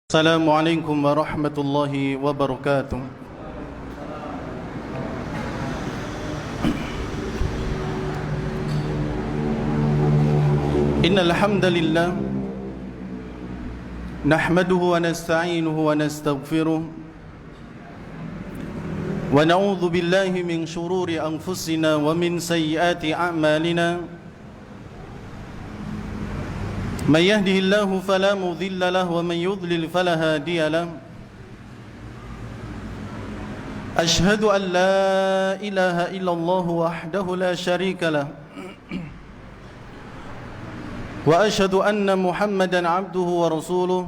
Assalamualaikum warahmatullahi wabarakatuh. Innal hamdalillah nahmaduhu wa nasta'inuhu wa nastaghfiruh wa na'udzu billahi min shururi anfusina wa min sayyiati a'malina. من يهده الله فلا مضل له ومن يضلل فلا هادي له أشهد أن لا إله إلا الله وحده لا شريك له وأشهد أن محمدا عبده ورسوله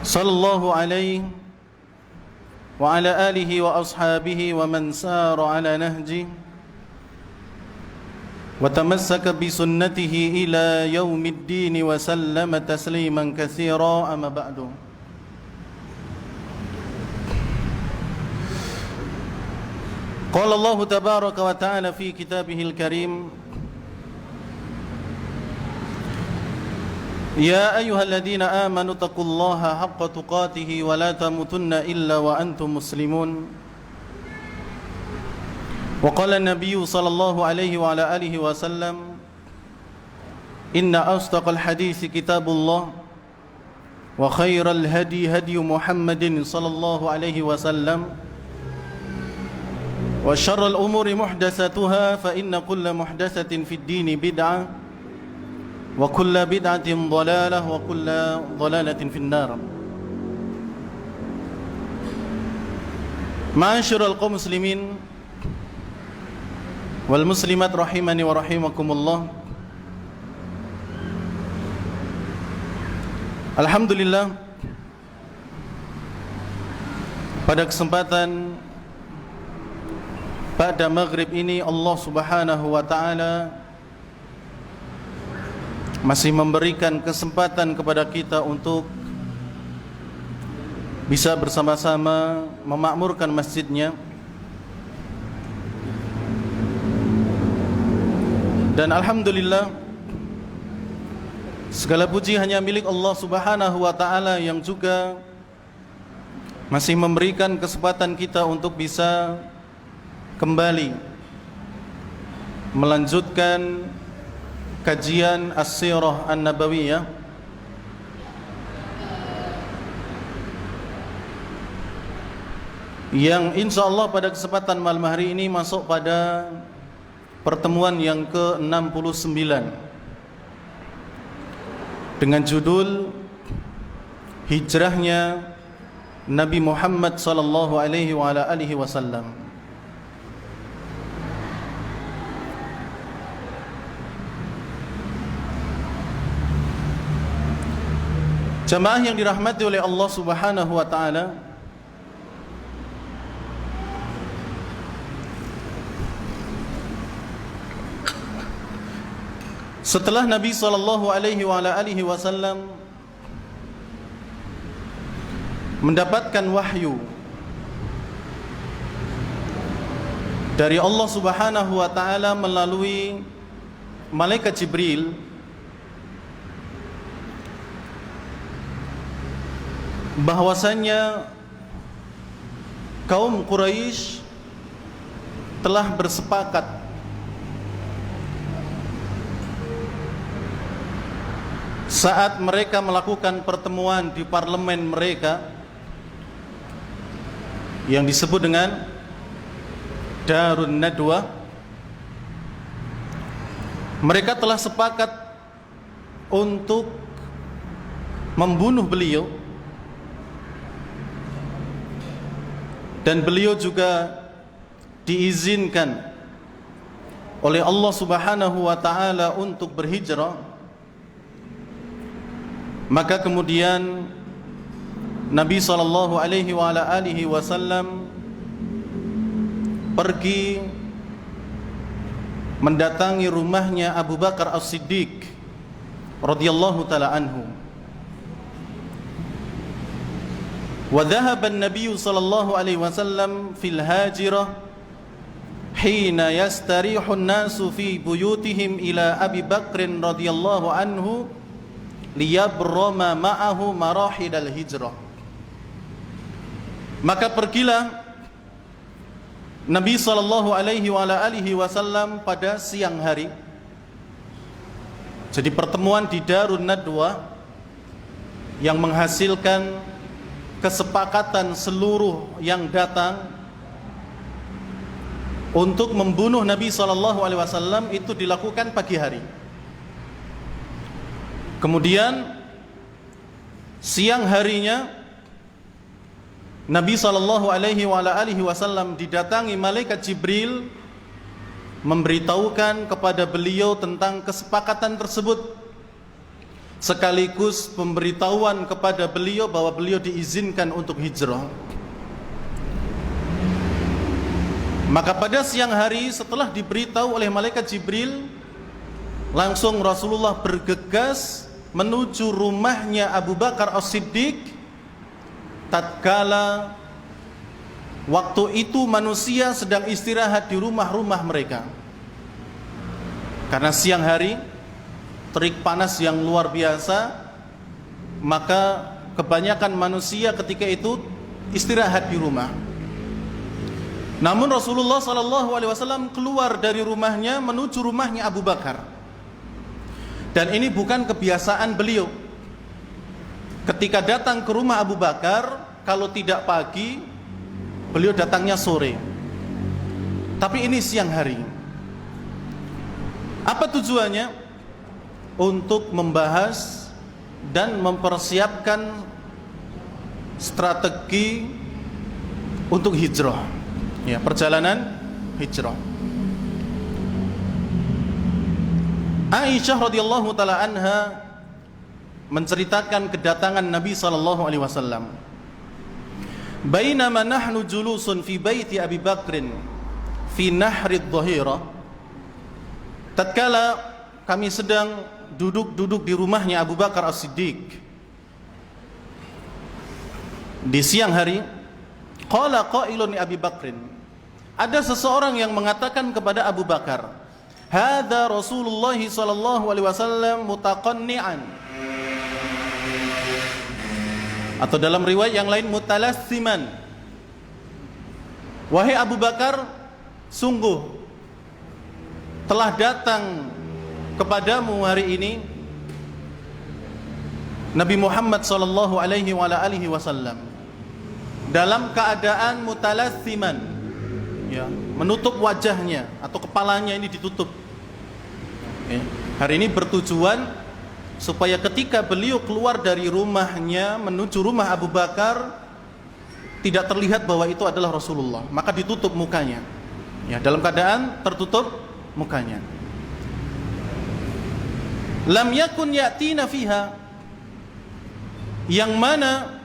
صلى الله عليه وعلى آله وأصحابه ومن سار على نهجه وتمسك بسنته إلى يوم الدين وسلم تسليما كثيرا. أما بعد، قال الله تبارك وتعالى في كتابه الكريم: يا أيها الذين آمنوا اتقوا الله حق تقاته ولا تموتن إلا وأنتم مسلمون. وقال النبي صلى الله عليه وعلى آله وسلم: إن أصدق الحديث كتاب الله وخير الهدي هدي محمد صلى الله عليه وسلم وشر الأمور محدثاتها فإن كل محدثة في الدين بدعة وكل بدعة ضلالة وكل ضلالة في النار. معاشر القوم المسلمين wal muslimat rahimani wa rahimakumullah. Alhamdulillah, pada kesempatan pada maghrib ini Allah Subhanahu wa taala masih memberikan kesempatan kepada kita untuk bisa bersama-sama memakmurkan masjidnya. Dan alhamdulillah, segala puji hanya milik Allah Subhanahu wa taala yang juga masih memberikan kesempatan kita untuk bisa kembali melanjutkan kajian As-Sirah An-Nabawiyah yang insyaallah pada kesempatan malam hari ini masuk pada pertemuan yang ke-69 dengan judul Hijrahnya Nabi Muhammad sallallahu alaihi wa ala alihi wasallam. Jamaah yang dirahmati oleh Allah Subhanahu wa taala, setelah Nabi sallallahu alaihi wa ala alihi wasallam mendapatkan wahyu dari Allah Subhanahu wa taala melalui malaikat Jibril, bahwasanya kaum Quraisy telah bersepakat saat mereka melakukan pertemuan di parlemen mereka yang disebut dengan Darun Nadwa. Mereka telah sepakat untuk membunuh beliau, dan beliau juga diizinkan oleh Allah Subhanahu wa taala untuk berhijrah. Maka kemudian Nabi sallallahu alaihi wa ala alihi wasallam pergi mendatangi rumahnya Abu Bakar As-Siddiq radhiyallahu taala anhu. Wa dhahaba an-nabiy sallallahu alaihi wasallam fil hajirah hina yastarihu an-nasu fi buyutihim ila Abi Bakr radhiyallahu anhu liyabrama ma'ahu marahidal hijrah. Maka pergilah Nabi SAW pada siang hari. Jadi pertemuan di Darun Nadwa yang menghasilkan kesepakatan seluruh yang datang untuk membunuh Nabi SAW itu dilakukan pagi hari. Kemudian siang harinya Nabi SAW didatangi malaikat Jibril memberitahukan kepada beliau tentang kesepakatan tersebut, sekaligus pemberitahuan kepada beliau bahwa beliau diizinkan untuk hijrah. Maka pada siang hari setelah diberitahu oleh malaikat Jibril, langsung Rasulullah bergegas menuju rumahnya Abu Bakar As-Siddiq. Tatkala waktu itu manusia sedang istirahat di rumah-rumah mereka, karena siang hari terik panas yang luar biasa, maka kebanyakan manusia ketika itu istirahat di rumah. Namun Rasulullah SAW keluar dari rumahnya menuju rumahnya Abu Bakar, dan ini bukan kebiasaan beliau. Ketika datang ke rumah Abu Bakar, kalau tidak pagi, beliau datangnya sore. Tapi ini siang hari. Apa tujuannya? Untuk membahas dan mempersiapkan strategi untuk hijrah. Ya, perjalanan hijrah. Aisyah radhiyallahu taala anha menceritakan kedatangan Nabi SAW. Bainama nahnu julusun fi baiti Abi Bakrin fi nahrid dhahira. Tatkala kami sedang duduk di rumahnya Abu Bakar As-Siddiq di siang hari, qala qailun li Abi Bakrin, ada seseorang yang mengatakan kepada Abu Bakar, hadza Rasulullah sallallahu alaihi wasallam mutaqanni'an, atau dalam riwayat yang lain mutalassiman. Wahai Abu Bakar, sungguh telah datang kepadamu hari ini Nabi Muhammad sallallahu alaihi wasallam dalam keadaan mutalassiman, ya, menutup wajahnya atau kepalanya ini ditutup. Ya, hari ini bertujuan supaya ketika beliau keluar dari rumahnya menuju rumah Abu Bakar tidak terlihat bahwa itu adalah Rasulullah, maka ditutup mukanya. Ya, dalam keadaan tertutup mukanya. Lam yakun yatina fiha, yang mana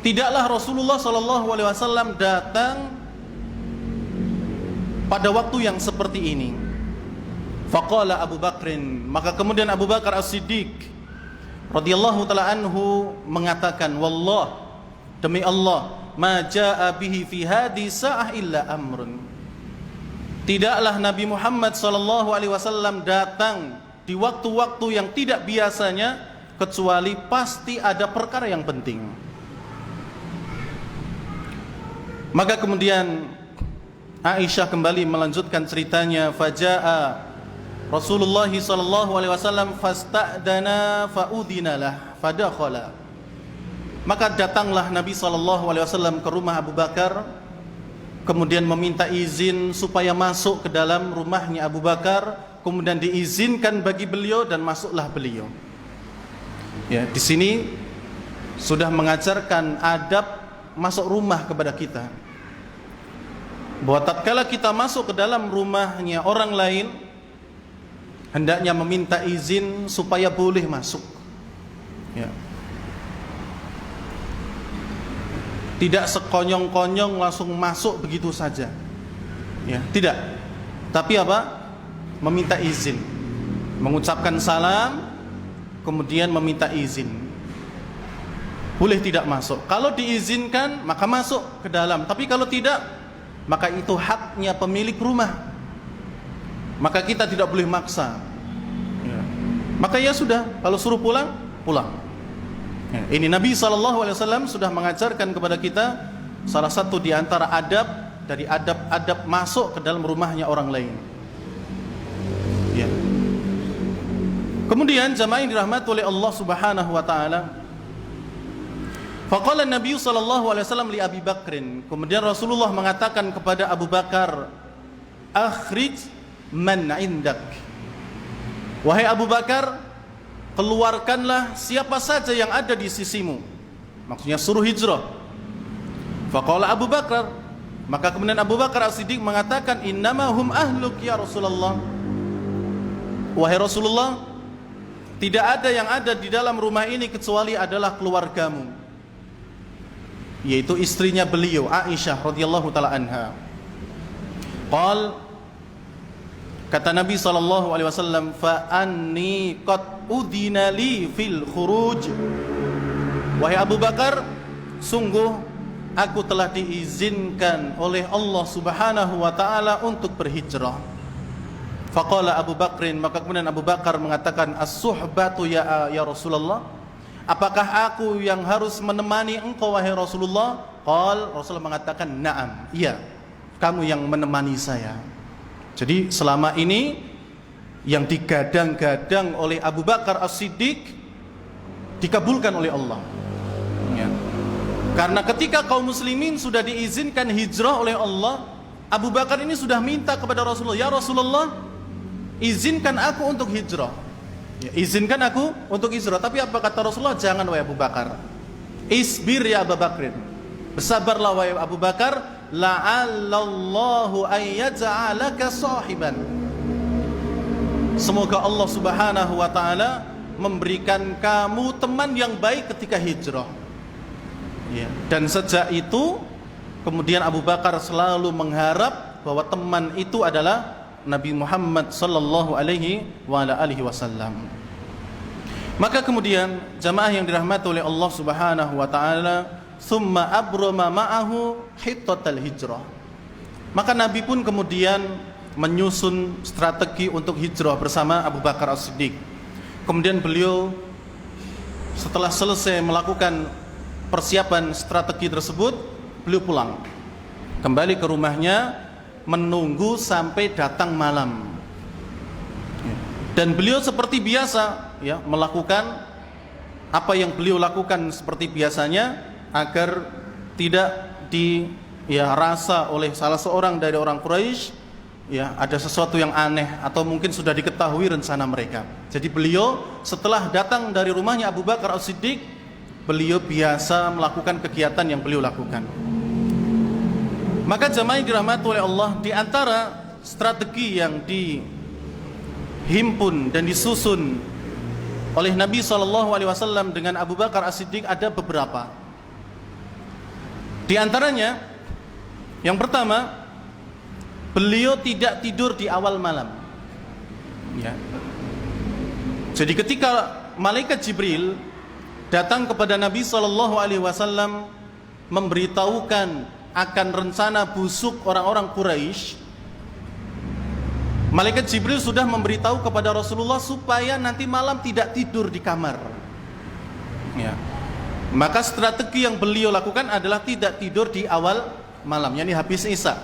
tidaklah Rasulullah SAW datang pada waktu yang seperti ini. Faqala Abu Bakrin, maka kemudian Abu Bakar As-Siddiq radhiyallahu taala anhu mengatakan, wallah, demi Allah, ma jaa bihi fi hadhi sa'ah illa amrun. Tidaklah Nabi Muhammad SAW datang di waktu-waktu yang tidak biasanya, kecuali pasti ada perkara yang penting. Maka kemudian Aisyah kembali melanjutkan ceritanya, faja'a Rasulullah SAW fasta'dana fa'udhinalah fadakhala. Maka datanglah Nabi SAW ke rumah Abu Bakar, kemudian meminta izin supaya masuk ke dalam rumahnya Abu Bakar, kemudian diizinkan bagi beliau dan masuklah beliau. Ya, di sini sudah mengajarkan adab masuk rumah kepada kita, bahwa tatkala kita masuk ke dalam rumahnya orang lain, hendaknya meminta izin supaya boleh masuk. Ya. Tidak sekonyong-konyong langsung masuk begitu saja. Ya, tidak. Tapi apa? Meminta izin, mengucapkan salam, kemudian meminta izin. Boleh tidak masuk. Kalau diizinkan maka masuk ke dalam. Tapi kalau tidak, maka itu haknya pemilik rumah. Maka kita tidak boleh maksa. Ya. Maka ya sudah, kalau suruh pulang, pulang. Ya, ini Nabi SAW sudah mengajarkan kepada kita salah satu di antara adab dari adab-adab masuk ke dalam rumahnya orang lain. Ya. Kemudian jamaah yang dirahmati oleh Allah Subhanahu wa taala, faqala Nabi sallallahu alaihi wasallam li Abi Bakrin, kemudian Rasulullah mengatakan kepada Abu Bakar, akhrij man indak. Wahai Abu Bakar, keluarkanlah siapa saja yang ada di sisimu. Maksudnya suruh hijrah. Faqala Abu Bakar, maka kemudian Abu Bakar As-Siddiq mengatakan, innama hum ahluk ya Rasulullah. Wahai Rasulullah, tidak ada yang ada di dalam rumah ini kecuali adalah keluargamu, yaitu istrinya beliau Aisyah radhiyallahu taala anha. Kata Nabi SAW, fa anni qad udina li fil khuruj. Wahai Abu Bakar, sungguh aku telah diizinkan oleh Allah Subhanahu wa taala untuk berhijrah. Faqala Abu Bakrin, maka kemudian Abu Bakar mengatakan, as-suhbatu ya Rasulullah, apakah aku yang harus menemani engkau wahai Rasulullah? Rasulullah mengatakan, na'am, iya, kamu yang menemani saya. Jadi selama ini yang digadang-gadang oleh Abu Bakar As-Siddiq dikabulkan oleh Allah. Ya. Karena ketika kaum muslimin sudah diizinkan hijrah oleh Allah, Abu Bakar ini sudah minta kepada Rasulullah, ya Rasulullah, izinkan aku untuk hijrah. Ya, izinkan aku untuk hijrah. Tapi apa kata Rasulullah? Jangan wahai Abu Bakar. Isbir ya Abu Bakrin. Bersabarlah wahai Abu Bakar. La'allallahu ayyaj'alaka sahiban. Semoga Allah Subhanahu wa taala memberikan kamu teman yang baik ketika hijrah. Ya. Dan sejak itu kemudian Abu Bakar selalu mengharap bahwa teman itu adalah Nabi Muhammad sallallahu alaihi wa ala alihi wasallam. Maka kemudian jamaah yang dirahmati oleh Allah Subhanahu wa taala, summa abrama ma'ahu hittatal hijrah. Maka Nabi pun kemudian menyusun strategi untuk hijrah bersama Abu Bakar As-Siddiq. Kemudian beliau setelah selesai melakukan persiapan strategi tersebut, beliau pulang kembali ke rumahnya, menunggu sampai datang malam. Dan beliau seperti biasa ya, melakukan apa yang beliau lakukan seperti biasanya, agar tidak dirasa oleh salah seorang dari orang Quraisy ya ada sesuatu yang aneh atau mungkin sudah diketahui rencana mereka. Jadi beliau setelah datang dari rumahnya Abu Bakar As-Siddiq, beliau biasa melakukan kegiatan yang beliau lakukan. Maka jamaah yang dirahmati oleh Allah, di antara strategi yang dihimpun dan disusun oleh Nabi SAW dengan Abu Bakar As-Siddiq ada beberapa. Di antaranya, yang pertama, beliau tidak tidur di awal malam. Ya. Jadi ketika malaikat Jibril datang kepada Nabi SAW memberitahukan akan rencana busuk orang-orang Quraisy, malaikat Jibril sudah memberitahu kepada Rasulullah supaya nanti malam tidak tidur di kamar. Ya. Maka strategi yang beliau lakukan adalah tidak tidur di awal malam, yakni habis Isya.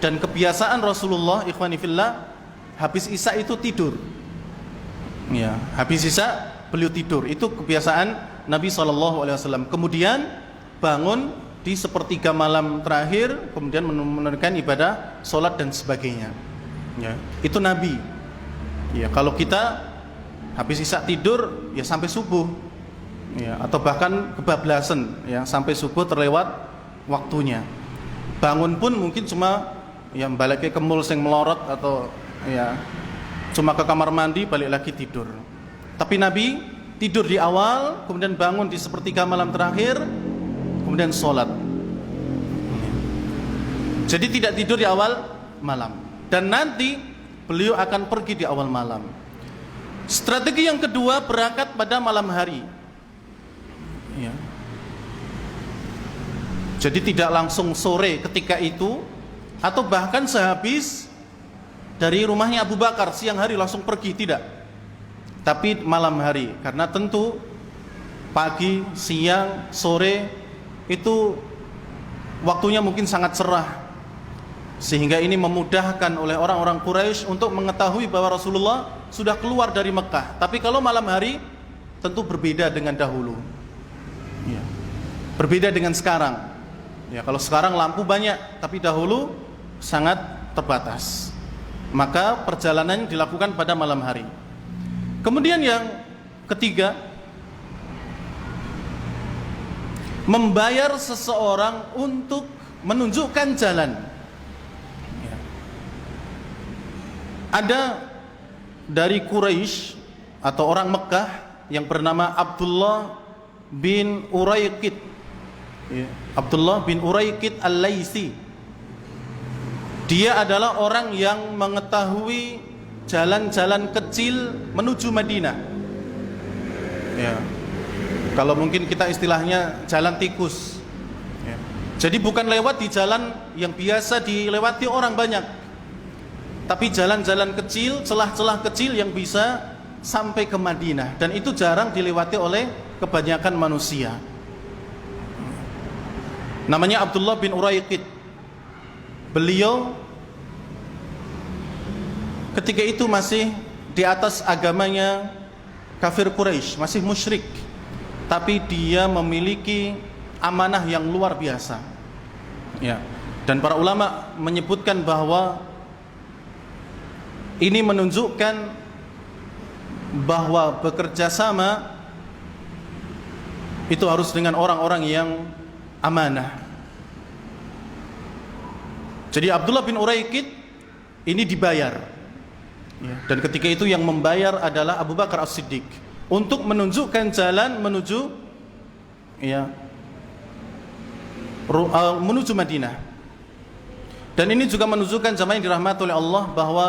Dan kebiasaan Rasulullah, ikhwani fillah, habis Isya itu tidur. Ya, habis Isya beliau tidur. Itu kebiasaan Nabi SAW. Kemudian bangun di sepertiga malam terakhir, kemudian menunaikan ibadah, sholat dan sebagainya. Ya, itu Nabi. Ya, kalau kita habis Isya tidur ya sampai subuh, ya, atau bahkan kebablasan, ya, sampai subuh terlewat waktunya. Bangun pun mungkin cuma ya balik ke mall sing melorot, atau ya cuma ke kamar mandi balik lagi tidur. Tapi Nabi tidur di awal, kemudian bangun di sepertiga malam terakhir, kemudian sholat. Jadi tidak tidur di awal malam. Dan nanti beliau akan pergi di awal malam. Strategi yang kedua, berangkat pada malam hari. Ya. Jadi tidak langsung sore ketika itu, atau bahkan sehabis dari rumahnya Abu Bakar siang hari langsung pergi, tidak. tapi malam hari, karena tentu pagi, siang, sore itu waktunya mungkin sangat cerah, sehingga ini memudahkan oleh orang-orang Quraisy untuk mengetahui bahwa Rasulullah sudah keluar dari Mekah. Tapi kalau malam hari tentu berbeda dengan dahulu, ya. Berbeda dengan sekarang, ya. Kalau sekarang lampu banyak, tapi dahulu sangat terbatas, maka perjalanan dilakukan pada malam hari. Kemudian yang ketiga, membayar seseorang untuk menunjukkan jalan. Ada dari Quraisy atau orang Mekah yang bernama Abdullah bin Uraiqid, Abdullah bin Uraiqid Al-Laisi. Dia adalah orang yang mengetahui jalan-jalan kecil menuju Madinah, ya. Kalau mungkin kita istilahnya jalan tikus, ya. Jadi bukan lewat di jalan yang biasa dilewati orang banyak, tapi jalan-jalan kecil, celah-celah kecil yang bisa sampai ke Madinah, dan itu jarang dilewati oleh kebanyakan manusia. Namanya Abdullah bin Uraiqid. Beliau ketika itu masih di atas agamanya kafir Quraisy, masih musyrik, tapi dia memiliki amanah yang luar biasa, ya. Dan para ulama menyebutkan bahwa ini menunjukkan bahwa bekerja sama itu harus dengan orang-orang yang amanah. Jadi Abdullah bin Uraiqid ini dibayar, ya. Dan ketika itu yang membayar adalah Abu Bakar As-Siddiq untuk menunjukkan jalan menuju, ya, menuju Madinah. Dan ini juga menunjukkan jamaah yang dirahmati oleh Allah bahwa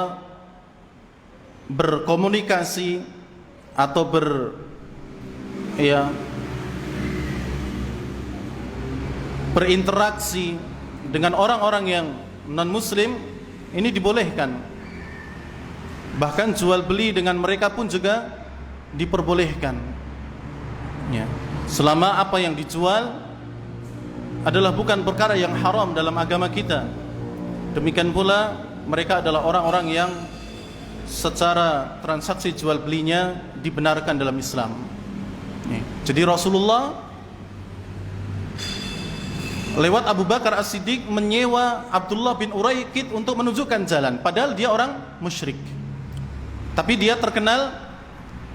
berkomunikasi atau berinteraksi dengan orang-orang yang non-muslim ini dibolehkan. Bahkan jual beli dengan mereka pun juga diperbolehkan, ya. Selama apa yang dijual adalah bukan perkara yang haram dalam agama kita. Demikian pula mereka adalah orang-orang yang secara transaksi jual belinya dibenarkan dalam Islam. Jadi Rasulullah lewat Abu Bakar As-Siddiq menyewa Abdullah bin Uraiqid untuk menunjukkan jalan, padahal dia orang musyrik, tapi dia terkenal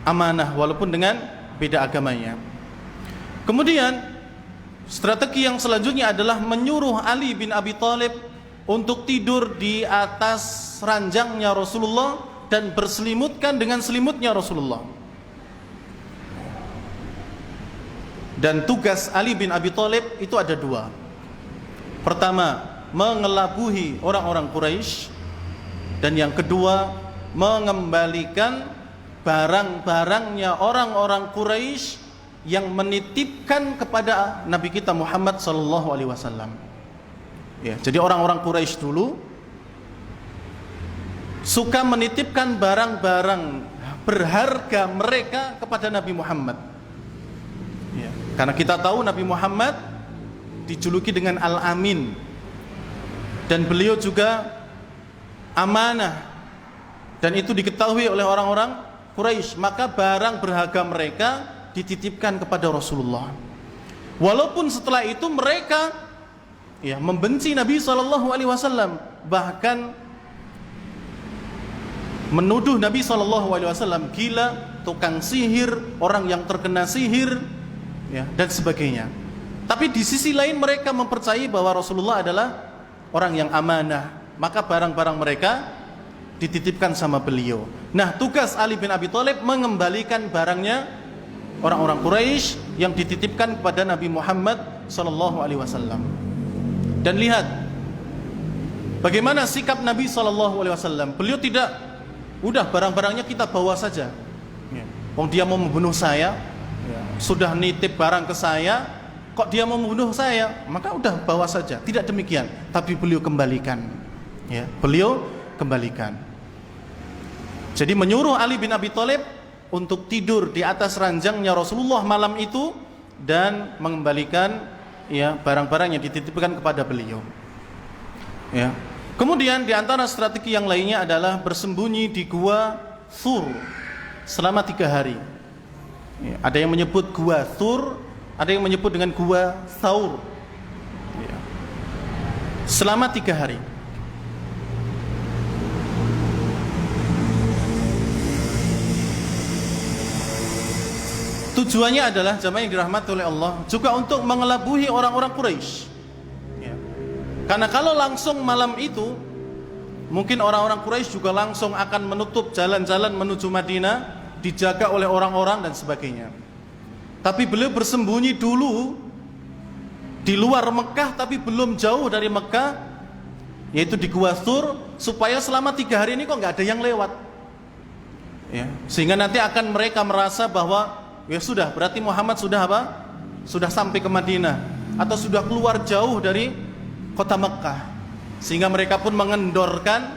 amanah walaupun dengan beda agamanya. Kemudian strategi yang selanjutnya adalah menyuruh Ali bin Abi Thalib untuk tidur di atas ranjangnya Rasulullah dan berselimutkan dengan selimutnya Rasulullah. Dan tugas Ali bin Abi Thalib itu ada dua. Pertama, mengelabuhi orang-orang Quraisy, dan yang kedua, mengembalikan barang-barangnya orang-orang Quraisy yang menitipkan kepada Nabi kita Muhammad sallallahu alaihi wasallam. Ya, jadi orang-orang Quraisy dulu suka menitipkan barang-barang berharga mereka kepada Nabi Muhammad, ya. Karena kita tahu Nabi Muhammad dijuluki dengan Al-Amin, dan beliau juga amanah, dan itu diketahui oleh orang-orang Quraisy. Maka barang berharga mereka dititipkan kepada Rasulullah, walaupun setelah itu mereka, ya, membenci Nabi SAW, bahkan menuduh Nabi SAW gila, tukang sihir, orang yang terkena sihir, ya, dan sebagainya. Tapi di sisi lain mereka mempercayai bahwa Rasulullah adalah orang yang amanah, maka barang-barang mereka dititipkan sama beliau. Nah, tugas Ali bin Abi Thalib mengembalikan barangnya orang-orang Quraisy yang dititipkan kepada Nabi Muhammad SAW. Dan lihat bagaimana sikap Nabi SAW. Beliau tidak, udah barang-barangnya kita bawa saja, dia mau membunuh saya, sudah nitip barang ke saya, kok dia mau membunuh saya, maka udah bawa saja. Tidak demikian, tapi beliau kembalikan, ya, beliau kembalikan. Jadi menyuruh Ali bin Abi Thalib untuk tidur di atas ranjangnya Rasulullah malam itu dan mengembalikan ya barang-barang yang dititipkan kepada beliau. Ya. Kemudian di antara strategi yang lainnya adalah bersembunyi di gua Thur selama 3 hari. Ya, ada yang menyebut gua Thur, ada yang menyebut dengan gua Thaur. Ya. Selama 3 hari. Tujuannya adalah jamaah yang dirahmati oleh Allah juga untuk mengelabuhi orang-orang Quraisy. Ya. Karena kalau langsung malam itu, mungkin orang-orang Quraisy juga langsung akan menutup jalan-jalan menuju Madinah, dijaga oleh orang-orang dan sebagainya. Tapi beliau bersembunyi dulu di luar Mekah, tapi belum jauh dari Mekah, yaitu di Gua Thur, supaya selama 3 hari ini kok nggak ada yang lewat. Ya. Sehingga nanti akan mereka merasa bahwa ya sudah, berarti Muhammad sudah apa? Sudah sampai ke Madinah atau sudah keluar jauh dari kota Mekah. Sehingga mereka pun mengendorkan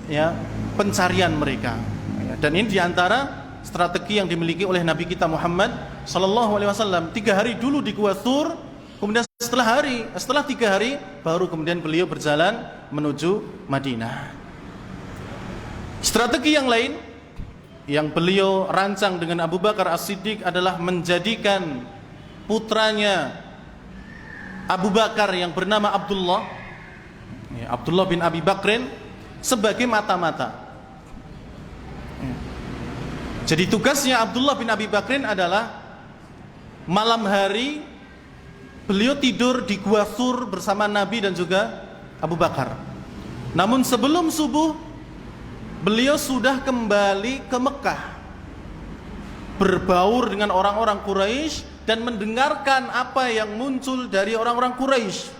ya pencarian mereka. Dan ini diantara strategi yang dimiliki oleh Nabi kita Muhammad sallallahu alaihi wasallam. 3 hari dulu di Gua Thur, kemudian setelah 3 hari baru kemudian beliau berjalan menuju Madinah. Strategi yang lain yang beliau rancang dengan Abu Bakar As-Siddiq adalah menjadikan putranya Abu Bakar yang bernama Abdullah, ya, Abdullah bin Abi Bakrin, sebagai mata-mata. Jadi tugasnya Abdullah bin Abi Bakrin adalah malam hari beliau tidur di Gua Thur bersama Nabi dan juga Abu Bakar. Namun sebelum subuh beliau sudah kembali ke Mekah, berbaur dengan orang-orang Quraisy dan mendengarkan apa yang muncul dari orang-orang Quraisy.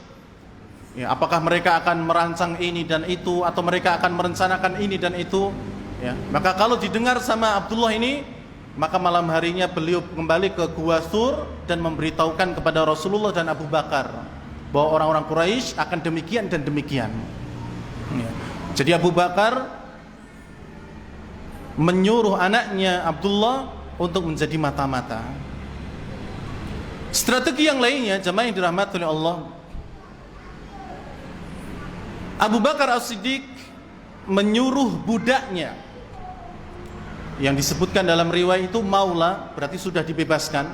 Ya, apakah mereka akan merancang ini dan itu, atau mereka akan merencanakan ini dan itu. Ya, maka kalau didengar sama Abdullah ini, maka malam harinya beliau kembali ke Gua Thur dan memberitahukan kepada Rasulullah dan Abu Bakar bahwa orang-orang Quraisy akan demikian dan demikian. Ya. Jadi Abu Bakar menyuruh anaknya Abdullah untuk menjadi mata-mata. Strategi yang lainnya, jamaah yang dirahmati oleh Allah, Abu Bakar As-Siddiq menyuruh budaknya, yang disebutkan dalam riwayat itu maula, berarti sudah dibebaskan.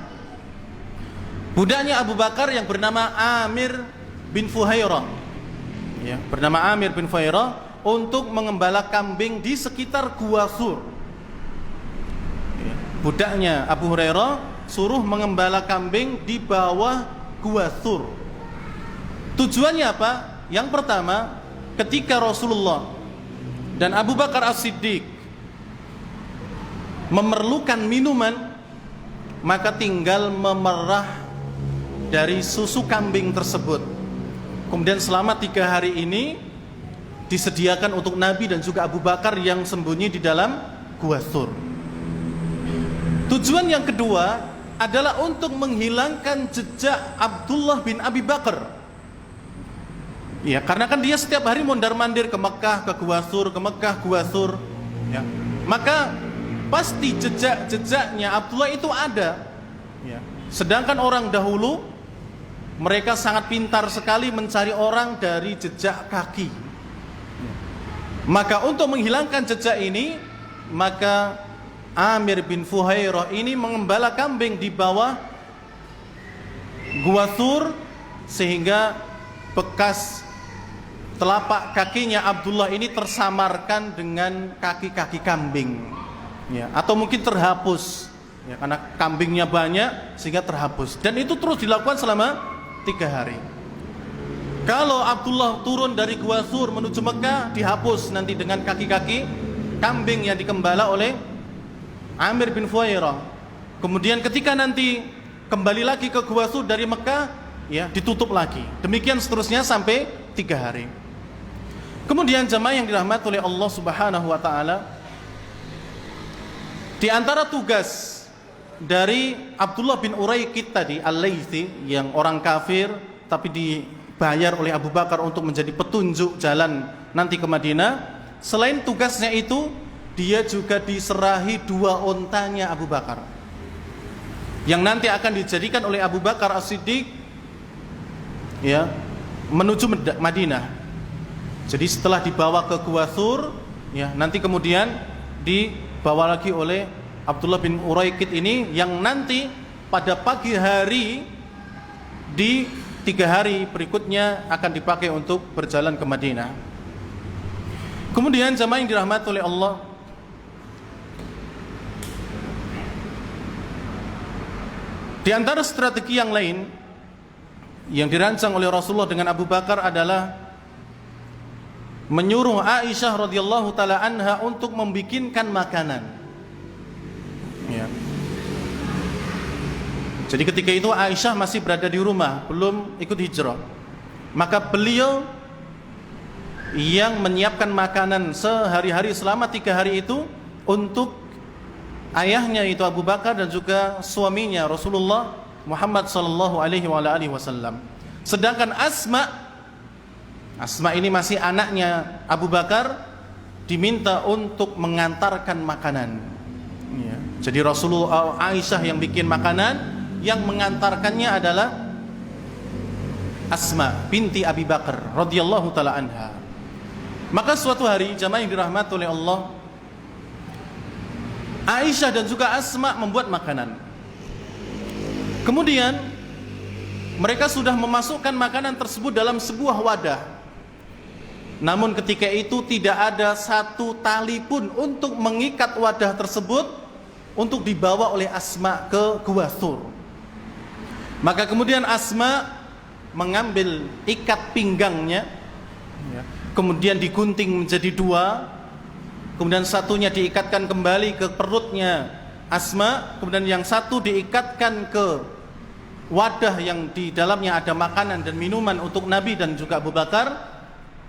Budaknya Abu Bakar yang bernama Amir bin Fuhairah, ya, bernama Amir bin Fuhairah, untuk mengembala kambing di sekitar Gua Thur. Budaknya Abu Hurairah suruh mengembala kambing di bawah Gua Thur. Tujuannya apa? Yang pertama, ketika Rasulullah dan Abu Bakar As-Siddiq memerlukan minuman, maka tinggal memerah dari susu kambing tersebut. Kemudian selama 3 hari ini disediakan untuk Nabi dan juga Abu Bakar yang sembunyi di dalam Gua Thur. Tujuan yang kedua adalah untuk menghilangkan jejak Abdullah bin Abi Bakar. Ya, karena kan dia setiap hari mondar-mandir ke Mekah, ke Gua Thur, ke Mekah, Gua Thur. Ya. Maka pasti jejak-jejaknya Abdullah itu ada. Ya. Sedangkan orang dahulu mereka sangat pintar sekali mencari orang dari jejak kaki. Maka untuk menghilangkan jejak ini, maka Amir bin Fuhairah ini mengembala kambing di bawah Gua Thur, sehingga bekas telapak kakinya Abdullah ini tersamarkan dengan kaki-kaki kambing, ya, atau mungkin terhapus, ya, karena kambingnya banyak sehingga terhapus. Dan itu terus dilakukan selama 3 hari. Kalau Abdullah turun dari Gua Thur menuju Mekah, dihapus nanti dengan kaki-kaki kambing yang dikembala oleh Amir bin Fuhairah. Kemudian ketika nanti kembali lagi ke Gua Thur dari Mekah, ya, ditutup lagi. Demikian seterusnya sampai 3 hari. Kemudian jamaah yang dirahmati oleh Allah Subhanahu wa taala, di antara tugas dari Abdullah bin Uraiqit tadi Al-Laythi, yang orang kafir tapi dibayar oleh Abu Bakar untuk menjadi petunjuk jalan nanti ke Madinah, selain tugasnya itu, dia juga diserahi 2 ontanya Abu Bakar, yang nanti akan dijadikan oleh Abu Bakar As-Siddiq ya menuju Madinah. Jadi setelah dibawa ke Gua Thur ya, nanti kemudian dibawa lagi oleh Abdullah bin Uraikid ini, yang nanti pada pagi hari di 3 hari berikutnya akan dipakai untuk berjalan ke Madinah. Kemudian jamaah yang dirahmati oleh Allah, di antara strategi yang lain yang dirancang oleh Rasulullah dengan Abu Bakar adalah menyuruh Aisyah radhiyallahu taala anha untuk membikinkan makanan. Ya. Jadi ketika itu Aisyah masih berada di rumah, belum ikut hijrah. Maka beliau yang menyiapkan makanan sehari-hari selama 3 hari itu untuk ayahnya itu Abu Bakar dan juga suaminya Rasulullah Muhammad sallallahu alaihi wasallam. Sedangkan Asma ini masih anaknya Abu Bakar, diminta untuk mengantarkan makanan. Ya. Jadi Rasulullah, Aisyah yang bikin makanan, yang mengantarkannya adalah Asma binti Abi Bakar radhiyallahu taala anha. Maka suatu hari jamaah yang dirahmati oleh Allah, Aisyah dan juga Asma membuat makanan. Kemudian mereka sudah memasukkan makanan tersebut dalam sebuah wadah. Namun ketika itu tidak ada satu tali pun untuk mengikat wadah tersebut untuk dibawa oleh Asma ke Gua Thur. Maka kemudian Asma mengambil ikat pinggangnya, kemudian digunting menjadi 2, kemudian satunya diikatkan kembali ke perutnya Asma, kemudian yang satu diikatkan ke wadah yang di dalamnya ada makanan dan minuman untuk Nabi dan juga Abu Bakar,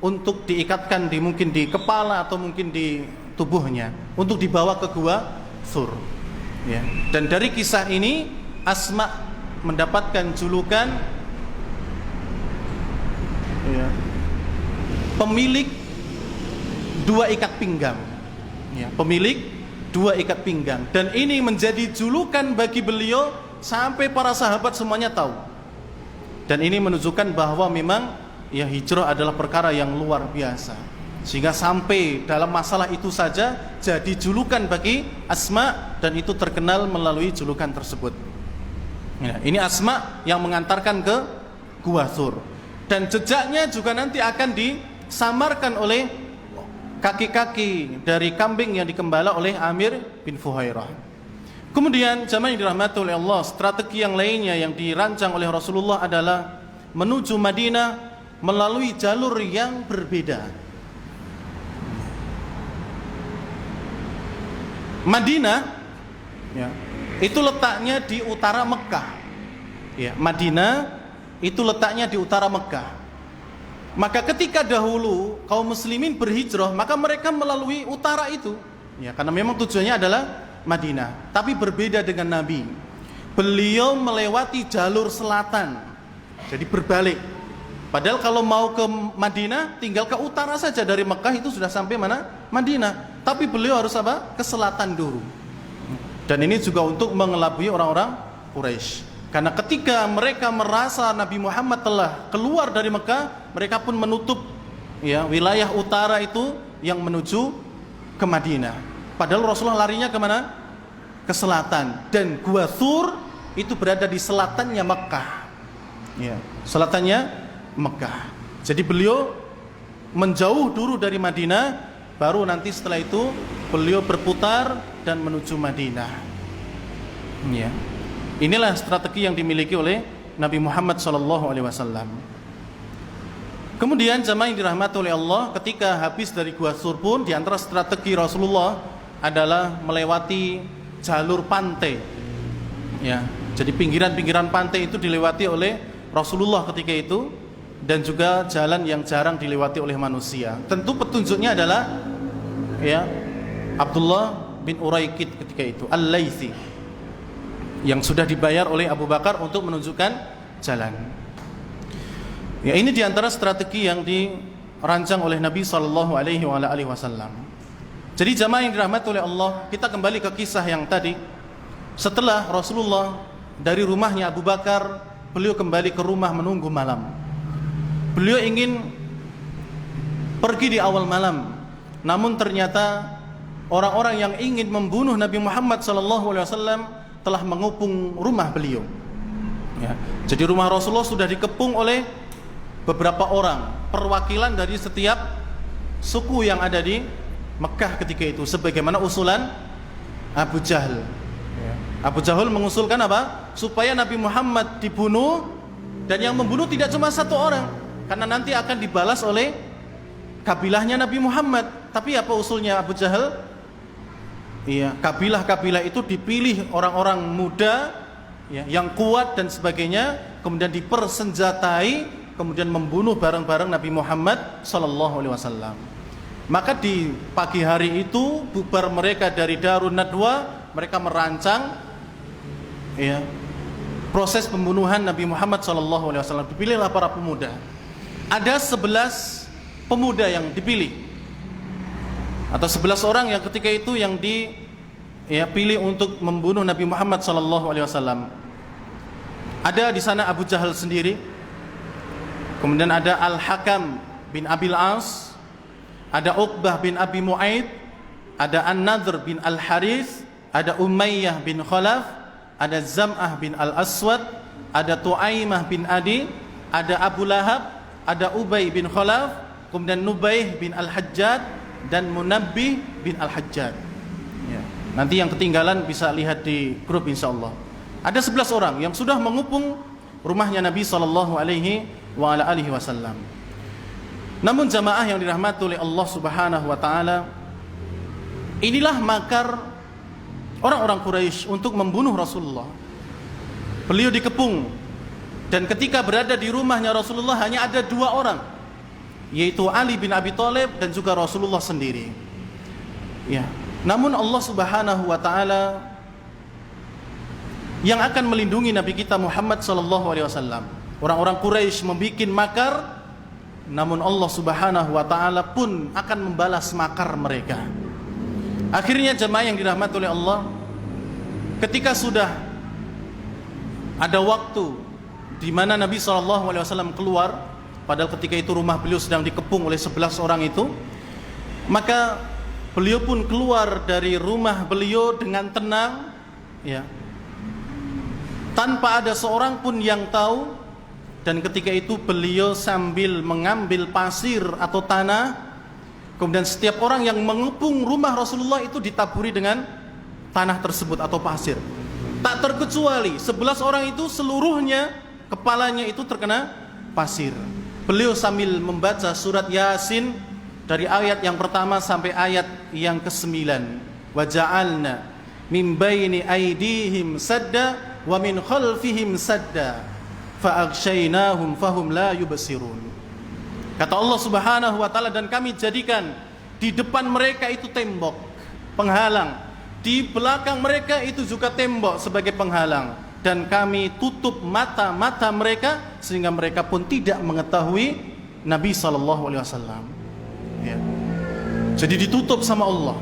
untuk diikatkan mungkin di kepala atau mungkin di tubuhnya, untuk dibawa ke Gua Thur. Ya. Dan dari kisah ini Asma mendapatkan julukan ya, pemilik 2 ikat pinggang. Ya, pemilik 2 ikat pinggang. Dan ini menjadi julukan bagi beliau sampai para sahabat semuanya tahu. Dan ini menunjukkan bahwa memang ya hijrah adalah perkara yang luar biasa, sehingga sampai dalam masalah itu saja jadi julukan bagi Asma, dan itu terkenal melalui julukan tersebut. Ya, ini Asma yang mengantarkan ke Gua Thur, dan jejaknya juga nanti akan disamarkan oleh kaki-kaki dari kambing yang dikembala oleh Amir bin Fuhairah. Kemudian jamaah yang dirahmati oleh Allah, strategi yang lainnya yang dirancang oleh Rasulullah adalah menuju Madinah melalui jalur yang berbeda. Madinah ya, itu letaknya di utara Mekah. Ya, Madinah itu letaknya di utara Mekah. Maka ketika dahulu kaum muslimin berhijrah, maka mereka melalui utara itu. Ya, karena memang tujuannya adalah Madinah. Tapi berbeda dengan Nabi. Beliau melewati jalur selatan. Jadi berbalik. Padahal kalau mau ke Madinah tinggal ke utara saja dari Mekah itu sudah sampai mana? Madinah. Tapi beliau harus apa? Ke selatan dulu. Dan ini juga untuk mengelabui orang-orang Quraisy. Karena ketika mereka merasa Nabi Muhammad telah keluar dari Mekah, mereka pun menutup ya wilayah utara itu yang menuju ke Madinah. Padahal Rasulullah larinya kemana? Ke selatan. Dan Gua Thur itu berada di selatannya Mekah. Ya, selatannya Mekah. Jadi beliau menjauh dulu dari Madinah, baru nanti setelah itu beliau berputar dan menuju Madinah. Ya. Inilah strategi yang dimiliki oleh Nabi Muhammad SAW. Kemudian jamaah yang dirahmati oleh Allah, ketika habis dari Gua Thur pun, di antara strategi Rasulullah adalah melewati jalur pantai. Ya. Jadi pinggiran-pinggiran pantai itu dilewati oleh Rasulullah ketika itu, dan juga jalan yang jarang dilewati oleh manusia. Tentu petunjuknya adalah ya Abdullah bin Uraikid ketika itu, Al-Laythi, yang sudah dibayar oleh Abu Bakar untuk menunjukkan jalan. Ya, ini diantara strategi yang dirancang oleh Nabi SAW. Jadi jamaah yang dirahmati oleh Allah, kita kembali ke kisah yang tadi. Setelah Rasulullah dari rumahnya Abu Bakar, beliau kembali ke rumah menunggu malam. Beliau ingin pergi di awal malam, namun ternyata orang-orang yang ingin membunuh Nabi Muhammad SAW telah mengepung rumah beliau. Ya. Jadi rumah Rasulullah sudah dikepung oleh beberapa orang, perwakilan dari setiap suku yang ada di Mekah ketika itu, sebagaimana usulan Abu Jahal. Abu Jahal mengusulkan apa? Supaya Nabi Muhammad dibunuh, dan yang membunuh tidak cuma satu orang, karena nanti akan dibalas oleh kabilahnya Nabi Muhammad. Tapi apa usulnya Abu Jahal? Iya, kabilah-kabilah itu dipilih orang-orang muda, ya, yang kuat dan sebagainya, kemudian dipersenjatai, kemudian membunuh bareng-bareng Nabi Muhammad SAW. Maka di pagi hari itu bubar mereka dari Darun Nadwa, mereka merancang, ya, proses pembunuhan Nabi Muhammad SAW. Dipilihlah para pemuda. Ada 11 pemuda yang dipilih, atau 11 orang yang ketika itu yang dipilih untuk membunuh Nabi Muhammad SAW. Ada di sana Abu Jahal sendiri, kemudian ada Al-Hakam bin Abil As, ada Uqbah bin Abi Mu'aid, ada An-Nadhr bin Al-Harith, ada Umayyah bin Khalaf, ada Zam'ah bin Al-Aswad, ada Tu'aimah bin Adi, ada Abu Lahab, ada Ubay bin Khalaf, kemudian Nubaih bin Al-Hajjad, dan Munabbih bin Al-Hajjad. Ya. Nanti yang ketinggalan bisa lihat di grup insyaallah. Ada 11 orang yang sudah mengepung rumahnya Nabi SAW. Namun jamaah yang dirahmati oleh Allah Subhanahu wa taala, inilah makar orang-orang Quraisy untuk membunuh Rasulullah. Beliau dikepung, dan ketika berada di rumahnya Rasulullah hanya ada 2 orang, yaitu Ali bin Abi Thalib dan juga Rasulullah sendiri. Ya. Namun Allah Subhanahu wa taala yang akan melindungi Nabi kita Muhammad SAW. Orang-orang Quraisy membikin makar, namun Allah Subhanahu wa taala pun akan membalas makar mereka. Akhirnya jemaah yang dirahmati oleh Allah, ketika sudah ada waktu di mana Nabi SAW keluar, padahal ketika itu rumah beliau sedang dikepung oleh 11 orang itu, maka beliau pun keluar dari rumah beliau dengan tenang, ya, tanpa ada seorang pun yang tahu. Dan ketika itu beliau sambil mengambil pasir atau tanah, kemudian setiap orang yang mengepung rumah Rasulullah itu ditaburi dengan tanah tersebut atau pasir. Tak terkecuali 11 orang itu seluruhnya kepalanya itu terkena pasir. Beliau sambil membaca surat Yasin dari ayat yang pertama sampai ayat yang ke-9. Wa ja'alna min baini aydihim sadda wa min khalfihim sadda fa'aghshaynahum fahum la yubsirun. Kata Allah Subhanahu wa taala, dan kami jadikan di depan mereka itu tembok penghalang, di belakang mereka itu juga tembok sebagai penghalang, dan kami tutup mata-mata mereka sehingga mereka pun tidak mengetahui Nabi SAW. Ya. Jadi ditutup sama Allah.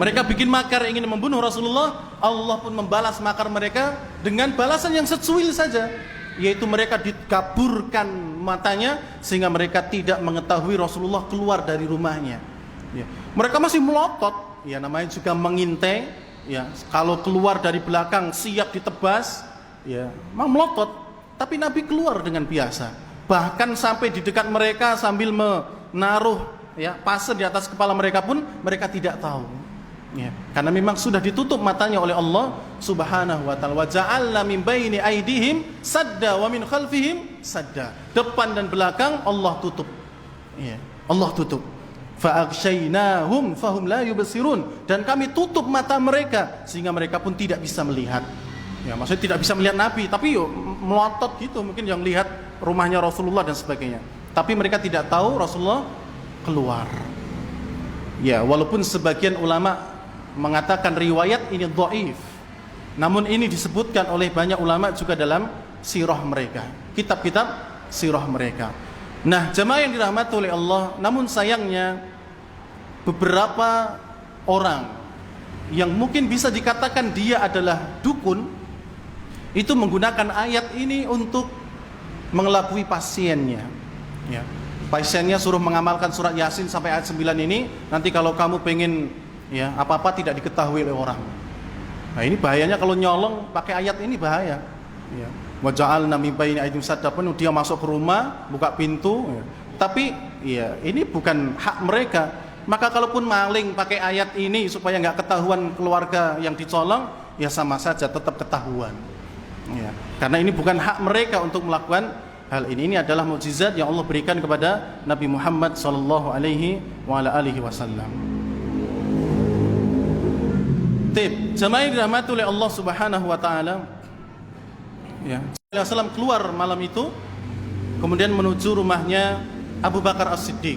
Mereka bikin makar ingin membunuh Rasulullah, Allah pun membalas makar mereka dengan balasan yang secuil saja, yaitu mereka dikaburkan matanya sehingga mereka tidak mengetahui Rasulullah keluar dari rumahnya. Ya. Mereka masih melotot, ya, namanya juga mengintai, ya, kalau keluar dari belakang siap ditebas, ya, memang melotot. Tapi Nabi keluar dengan biasa, bahkan sampai di dekat mereka sambil menaruh, ya, pasir di atas kepala mereka pun mereka tidak tahu. Ya, karena memang sudah ditutup matanya oleh Allah Subhanahu wa taala. Wa ja'alna min baini aydihim sadda wa min khalfihim sadda. Depan dan belakang Allah tutup. Ya, Allah tutup. Fa aghshaynahum fahum la yubsirun, dan kami tutup mata mereka sehingga mereka pun tidak bisa melihat. Ya, maksudnya tidak bisa melihat Nabi, tapi melotot gitu, mungkin yang lihat rumahnya Rasulullah dan sebagainya. Tapi mereka tidak tahu Rasulullah keluar. Ya, walaupun sebagian ulama mengatakan riwayat ini dhaif, namun ini disebutkan oleh banyak ulama juga dalam sirah mereka, kitab-kitab sirah mereka. Nah, jemaah yang dirahmati oleh Allah, namun sayangnya beberapa orang yang mungkin bisa dikatakan dia adalah dukun itu menggunakan ayat ini untuk mengelabui pasiennya. Ya. Pasiennya suruh mengamalkan surat Yasin sampai ayat 9 ini, nanti kalau kamu pengen ya apa-apa tidak diketahui oleh orang. Nah ini bahayanya kalau nyolong pakai ayat ini bahaya. Ya. Wa ja'alna min baini aydihim sadda, dia masuk ke rumah, buka pintu, ya. Tapi ya ini bukan hak mereka. Maka kalaupun maling pakai ayat ini supaya nggak ketahuan keluarga yang dicolong, ya sama saja tetap ketahuan. Ya. Karena ini bukan hak mereka untuk melakukan hal ini. Ini adalah mukjizat yang Allah berikan kepada Nabi Muhammad sallallahu alaihi wasallam. Tip, jamaah yang dirahmati oleh Allah Subhanahu wa taala. Ya, Rasulullah SAW keluar malam itu, kemudian menuju rumahnya Abu Bakar As-Siddiq.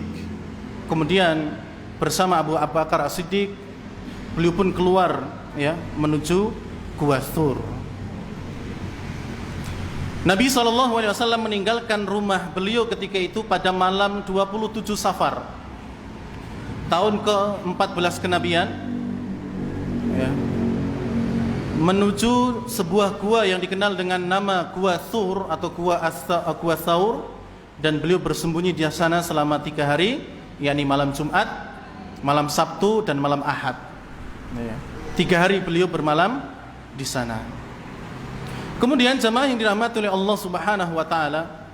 Kemudian bersama Abu Bakar As-Siddiq, beliau pun keluar ya menuju Gua Thur. Nabi SAW meninggalkan rumah beliau ketika itu pada malam 27 Safar tahun ke-14 kenabian ya, menuju sebuah gua yang dikenal dengan nama Gua Thur atau Gua Thaur, dan beliau bersembunyi di sana selama 3 hari, yakni malam Jumat, malam Sabtu, dan malam Ahad. 3 hari beliau bermalam di sana. Kemudian jamaah yang dirahmati oleh Allah Subhanahu wa taala,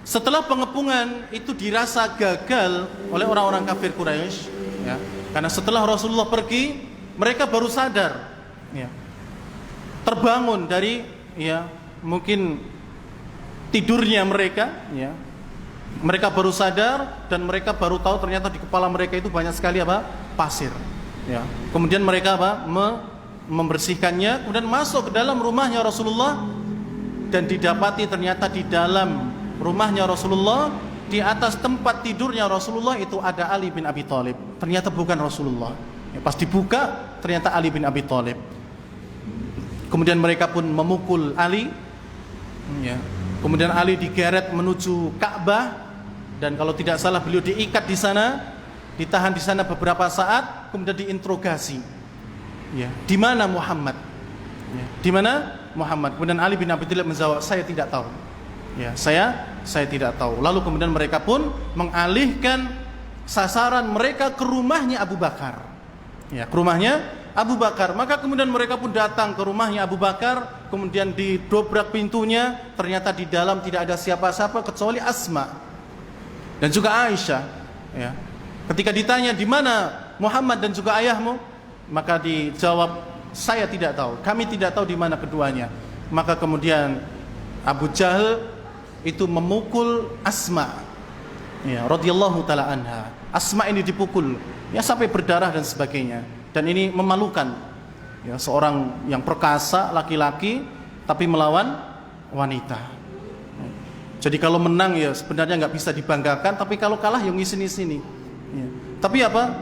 setelah pengepungan itu dirasa gagal oleh orang-orang kafir Quraisy, ya, karena setelah Rasulullah pergi, mereka baru sadar, ya, terbangun dari ya mungkin tidurnya mereka, ya. Mereka baru sadar dan mereka baru tahu ternyata di kepala mereka itu banyak sekali pasir. Ya. Kemudian mereka membersihkannya, kemudian masuk ke dalam rumahnya Rasulullah, dan didapati ternyata di dalam rumahnya Rasulullah, di atas tempat tidurnya Rasulullah itu ada Ali bin Abi Thalib. Ternyata bukan Rasulullah. Ya, pas dibuka ternyata Ali bin Abi Thalib. Kemudian mereka pun memukul Ali. Ya. Kemudian Ali digeret menuju Ka'bah, dan kalau tidak salah beliau diikat di sana, ditahan di sana beberapa saat, kemudian diinterogasi. Ya, di mana Muhammad? Ya, di mana Muhammad? Kemudian Ali bin Abi Thalib menjawab, saya tidak tahu. Ya, saya tidak tahu. Lalu kemudian mereka pun mengalihkan sasaran mereka ke rumahnya Abu Bakar. Ya, ke rumahnya Abu Bakar. Maka kemudian mereka pun datang ke rumahnya Abu Bakar, kemudian didobrak pintunya, ternyata di dalam tidak ada siapa-siapa kecuali Asma dan juga Aisyah. Ya. Ketika ditanya di mana Muhammad dan juga ayahmu, maka dijawab, saya tidak tahu, kami tidak tahu di mana keduanya. Maka kemudian Abu Jahal itu memukul Asma, ya, radhiyallahu taala anha. Asma ini dipukul, ya, sampai berdarah dan sebagainya. Dan ini memalukan, ya, seorang yang perkasa laki-laki tapi melawan wanita. Jadi kalau menang ya sebenarnya nggak bisa dibanggakan, tapi kalau kalah yang sini-sini. Ya. Tapi apa?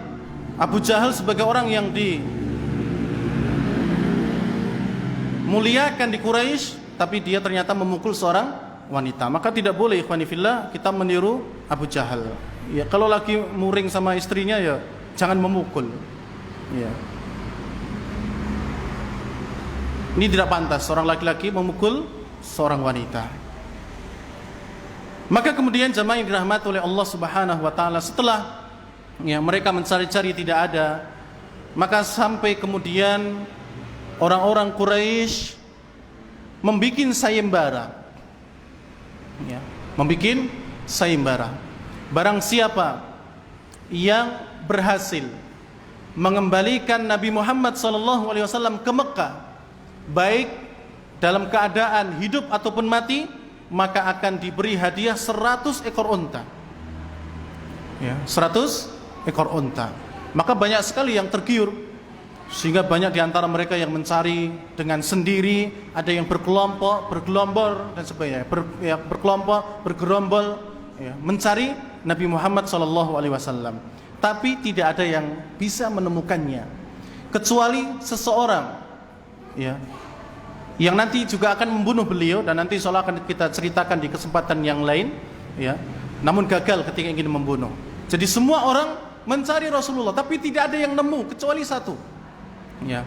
Abu Jahal sebagai orang yang dimuliakan di Quraisy, tapi dia ternyata memukul seorang wanita. Maka tidak boleh, ikhwani fillah, kita meniru Abu Jahal. Ya, kalau lagi muring sama istrinya ya jangan memukul. Ya. Ini tidak pantas seorang laki-laki memukul seorang wanita. Maka kemudian jamaah yang dirahmati oleh Allah Subhanahu wa taala, setelah ya mereka mencari-cari tidak ada, maka sampai kemudian orang-orang Quraisy membikin sayembara. Ya, membikin sayembara. Barang siapa yang berhasil mengembalikan Nabi Muhammad SAW ke Mekah, baik dalam keadaan hidup ataupun mati, maka akan diberi hadiah 100 ekor unta. Ya, 100 ekor unta. Maka banyak sekali yang tergiur, sehingga banyak di antara mereka yang mencari dengan sendiri, ada yang berkelompok, bergelombol dan sebagainya, berkelompok, bergerombol, ya, mencari Nabi Muhammad SAW. Tapi tidak ada yang bisa menemukannya kecuali seseorang, ya, yang nanti juga akan membunuh beliau, dan nanti insyaallah akan kita ceritakan di kesempatan yang lain, ya. Namun gagal ketika ingin membunuh. Jadi semua orang mencari Rasulullah, tapi tidak ada yang nemu kecuali satu. Ya.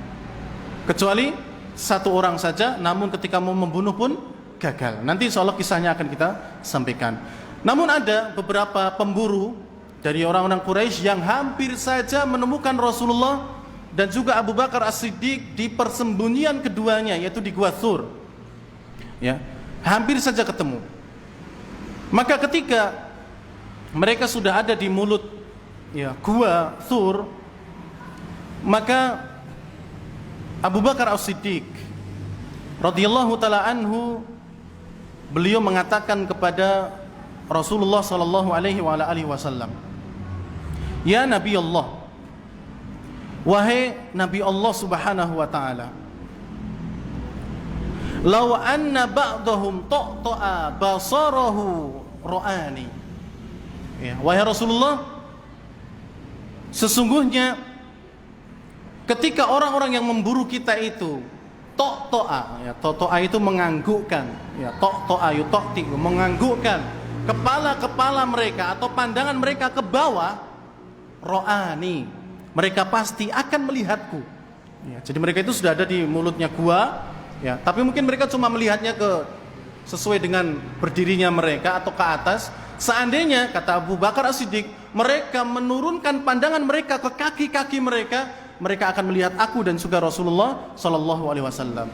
Kecuali satu orang saja, namun ketika mau membunuh pun gagal. Nanti insyaallah kisahnya akan kita sampaikan. Namun ada beberapa pemburu dari orang-orang Quraisy yang hampir saja menemukan Rasulullah dan juga Abu Bakar As-Siddiq di persembunyian keduanya, yaitu di Gua Tsur. Ya, hampir saja ketemu. Maka ketika mereka sudah ada di mulut Gua Tsur, maka Abu Bakar As-Siddiq radhiyallahu taala anhu, beliau mengatakan kepada Rasulullah sallallahu alaihi wasallam, "Ya Nabi Allah, wahai Nabi Allah Subhanahu wa taala, law anna ba'dahum taqta'a basarahu ra'ani." Ya, wahai Rasulullah, sesungguhnya ketika orang-orang yang memburu kita itu taqta'a, ya, taqta'a itu menganggukkan, ya, taqta'a yuqti, menganggukkan kepala-kepala mereka atau pandangan mereka ke bawah, ra'ani, mereka pasti akan melihatku. Ya, jadi mereka itu sudah ada di mulutnya gua, ya, tapi mungkin mereka cuma melihatnya sesuai dengan berdirinya mereka atau ke atas. Seandainya, kata Abu Bakar As-Siddiq, mereka menurunkan pandangan mereka ke kaki-kaki mereka, mereka akan melihat aku dan juga Rasulullah sallallahu alaihi wasallam.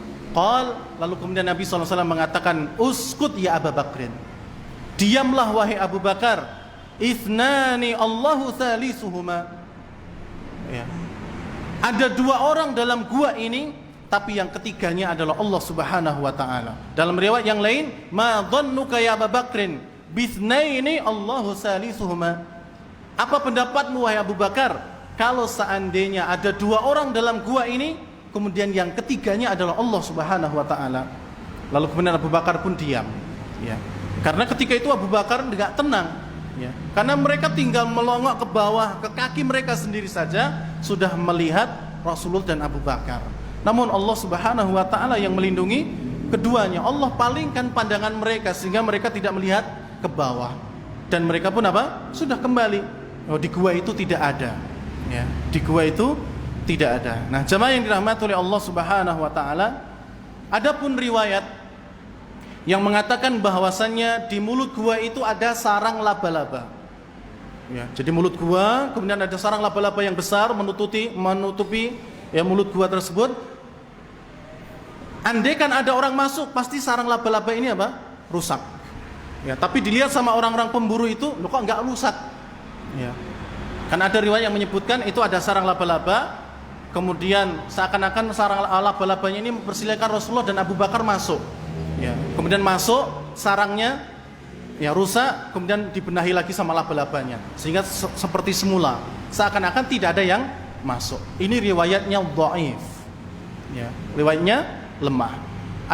Lalu kemudian Nabi sallallahu alaihi wasallam mengatakan, "Uskut ya Abu Bakrin." Diamlah wahai Abu Bakar. "Ithnani Allahu thalisuhuma." Ya. Ada dua orang dalam gua ini, tapi yang ketiganya adalah Allah Subhanahu wa taala. Dalam riwayat yang lain, "Ma dhannuka ya Abu Bakrin bithnaini Allahu salisuhuma." Apa pendapatmu wahai Abu Bakar, kalau seandainya ada dua orang dalam gua ini, kemudian yang ketiganya adalah Allah Subhanahu wa taala? Lalu kemudian Abu Bakar pun diam. Ya. Karena ketika itu Abu Bakar enggak tenang. Ya, karena mereka tinggal melongok ke bawah, ke kaki mereka sendiri saja sudah melihat Rasulullah dan Abu Bakar. Namun Allah Subhanahu wa taala yang melindungi keduanya. Allah palingkan pandangan mereka sehingga mereka tidak melihat ke bawah. Dan mereka pun apa? Sudah kembali. Di gua itu tidak ada. Ya, di gua itu tidak ada. Nah, jemaah yang dirahmati oleh Allah Subhanahu wa taala, adapun riwayat yang mengatakan bahwasannya di mulut gua itu ada sarang laba-laba. Ya, jadi mulut gua, kemudian ada sarang laba-laba yang besar menutupi ya mulut gua tersebut. Andaikan ada orang masuk, pasti sarang laba-laba ini apa? Rusak. Ya, tapi dilihat sama orang-orang pemburu itu, loh kok enggak rusak? Ya. Karena ada riwayat yang menyebutkan itu ada sarang laba-laba, kemudian seakan-akan sarang laba-labanya ini mempersilahkan Rasulullah dan Abu Bakar masuk. Ya, kemudian masuk, sarangnya ya rusak, kemudian dibenahi lagi sama laba-labanya sehingga seperti semula, seakan-akan tidak ada yang masuk. Ini riwayatnya dhaif. Ya, riwayatnya lemah.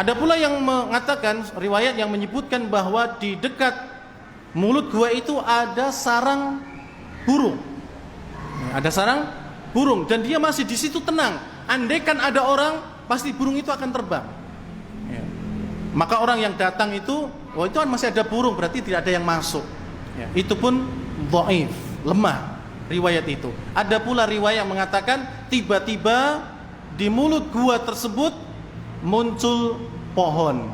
Ada pula yang mengatakan, riwayat yang menyebutkan bahwa di dekat mulut gua itu ada sarang burung. Ya, ada sarang burung dan dia masih di situ tenang. Andaikan ada orang, pasti burung itu akan terbang. Maka orang yang datang itu, oh itu kan masih ada burung, berarti tidak ada yang masuk. Ya, itu pun dhaif, lemah riwayat itu. Ada pula riwayat yang mengatakan tiba-tiba di mulut gua tersebut muncul pohon.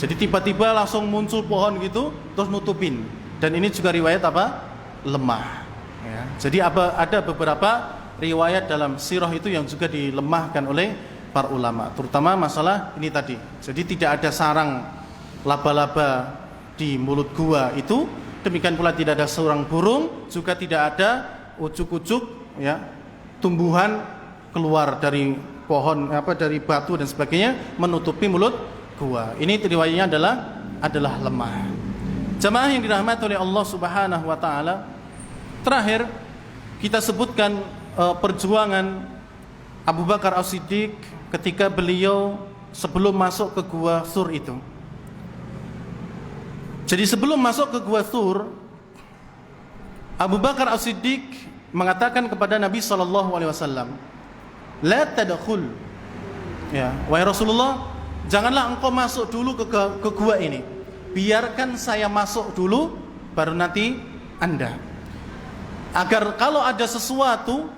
Jadi tiba-tiba langsung muncul pohon gitu, terus nutupin. Dan ini juga riwayat apa? Lemah. Ya, jadi ada beberapa riwayat dalam sirah itu yang juga dilemahkan oleh para ulama, terutama masalah ini tadi. Jadi tidak ada sarang laba-laba di mulut gua itu, demikian pula tidak ada seorang burung, juga tidak ada ucuk-ucuk ya tumbuhan keluar dari pohon dari batu dan sebagainya menutupi mulut gua. Ini riwayatnya adalah lemah. Jemaah yang dirahmati oleh Allah Subhanahu wa taala, terakhir kita sebutkan perjuangan Abu Bakar As-Siddiq ketika beliau sebelum masuk ke Gua Tsur itu. Jadi sebelum masuk ke Gua Tsur, Abu Bakar As-Siddiq mengatakan kepada Nabi SAW, "La tadkhul." Ya, wahai Rasulullah, janganlah engkau masuk dulu ke gua ini. Biarkan saya masuk dulu, baru nanti Anda. agar kalau ada sesuatu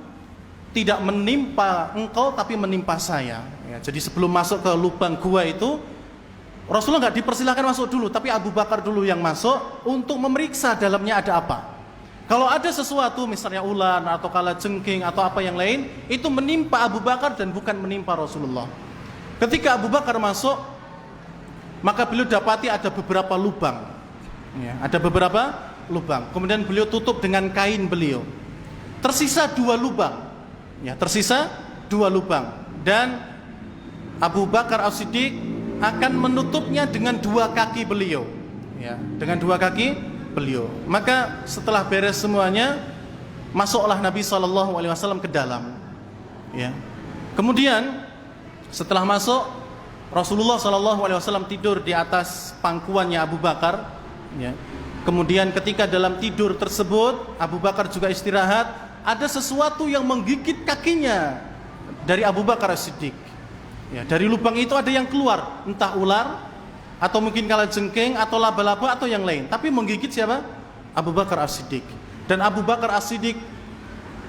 tidak menimpa engkau tapi menimpa saya. Ya, jadi sebelum masuk ke lubang gua itu, Rasulullah nggak dipersilahkan masuk dulu, tapi Abu Bakar dulu yang masuk untuk memeriksa dalamnya ada apa. Kalau ada sesuatu misalnya ular atau kalajengking atau apa yang lain, itu menimpa Abu Bakar dan bukan menimpa Rasulullah. Ketika Abu Bakar masuk, maka beliau dapati ada beberapa lubang. Ya, ada beberapa lubang. Kemudian beliau tutup dengan kain beliau. Tersisa 2 lubang. Ya, tersisa 2 lubang. Dan Abu Bakar As-Siddiq akan menutupnya dengan 2 kaki beliau. Ya, dengan 2 kaki beliau. Maka setelah beres semuanya, masuklah Nabi SAW ke dalam. Ya. Kemudian setelah masuk, Rasulullah SAW tidur di atas pangkuannya Abu Bakar. Ya. Kemudian ketika dalam tidur tersebut, Abu Bakar juga istirahat. Ada sesuatu yang menggigit kakinya dari Abu Bakar As-Siddiq. Ya, dari lubang itu ada yang keluar, entah ular atau mungkin kalajengking atau laba-laba atau yang lain. Tapi menggigit siapa? Abu Bakar As-Siddiq. Dan Abu Bakar As-Siddiq